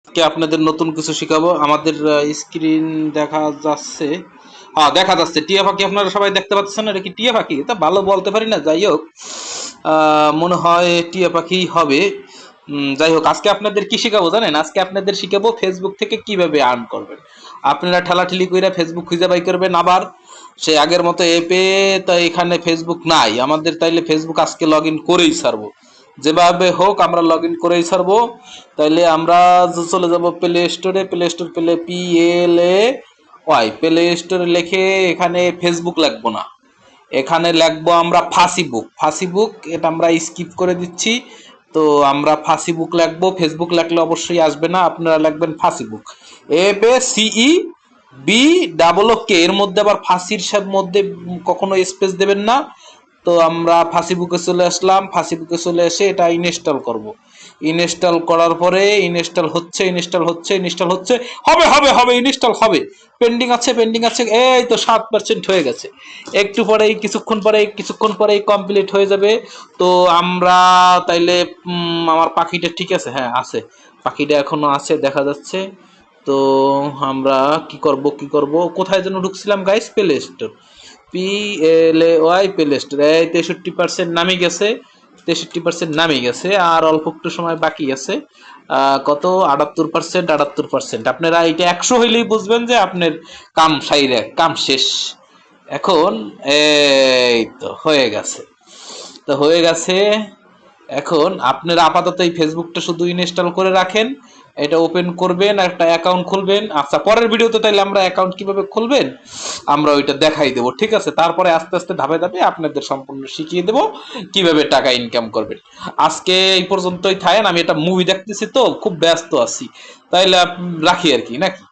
আজকে আপনাদের নতুন কিছু শিখাবো। আমাদের স্ক্রিন দেখা যাচ্ছে, হ্যাঁ দেখা যাচ্ছে। টিয়া পাখি আপনারা সবাই দেখতে পাচ্ছেন, এটা কি টিয়া পাখি? এটা ভালো বলতে পারি না, যাই হোক মনে হয় টিয়া পাখি হবে। যাই হোক, আজকে আপনাদের কি শিখাবো জানেন? আজকে আপনাদের শিখাবো ফেসবুক থেকে কিভাবে আর্ন করবেন। আপনারা ঠেলাঠেলি কইরা ফেসবুক খুঁজে বাই করবেন, আবার সে আগের মতো এপে তো এখানে ফেসবুক নাই আমাদের, তাইলে ফেসবুক আজকে লগ ইন করেই ছাড়বো। যেভাবে হোক আমরা লগ ইন করেই ছাড়বো। তাইলে আমরা চলে যাব প্লে স্টোরে, প্লে স্টোর পেলে PLAY, প্লে স্টোরে লিখে এখানে ফেসবুক লাগবো না, এখানে লিখবো আমরা ফাসিবুক। ফাসিবুক এটা আমরা স্কিপ করে দিচ্ছি। তো আমরা ফাসিবুক লিখবো, ফেসবুক লিখলে অবশ্যই আসবে না, আপনারা লিখবেন ফাসিবুক। FACEBOOK, এর মধ্যে আবার ফাঁসির সাথে মধ্যে কখনো স্পেস দেবেন না। তো আমরা ফাসিবুকে চলে আসলাম, ফাসিবুকে চলে এসে এটা ইনস্টল করব। ইনস্টল করার পরে ইনস্টল হচ্ছে, হবে হবে হবে, ইনস্টল হবে। পেন্ডিং আছে, পেন্ডিং আছে, এই তো 7% হয়ে গেছে। একটু পরেই কিছুক্ষণ পরেই কমপ্লিট হয়ে যাবে। তো আমরা তাইলে আমার পাখিটা ঠিক আছে, হ্যাঁ আছে, পাখিটা এখনো আছে দেখা যাচ্ছে। তো আমরা কি করব, কোথায় যেন ঢুকছিলাম guys? Play store, PLAY play store. এই 63% নামে গেছে, 63% নামে গেছে, আর অল্প একটু সময় বাকি আছে। কত? 78%। আপনারা এটা 100 হইলেই বুঝবেন যে আপনার কাম সাইরে, কাম শেষ। এখন এই তো হয়ে গেছে, তো হয়ে গেছে। এখন আপনারা আপাতত এই ফেসবুকটা শুধু ইনস্টল করে রাখেন, এটা ওপেন করবেন, একটা অ্যাকাউন্ট খুলবেন। আচ্ছা, পরের ভিডিওতে তাইলে আমরা অ্যাকাউন্ট কিভাবে খুলবেন আমরা ওইটা দেখাই দেবো, ঠিক আছে? তারপরে আস্তে আস্তে ধাপে ধাপে আপনাদের সম্পূর্ণ শিখিয়ে দেবো কিভাবে টাকা ইনকাম করবেন। আজকে এই পর্যন্তই থাকেন, আমি একটা মুভি দেখতেছি তো খুব ব্যস্ত আছি, তাইলে রাখি আর কি, নাকি?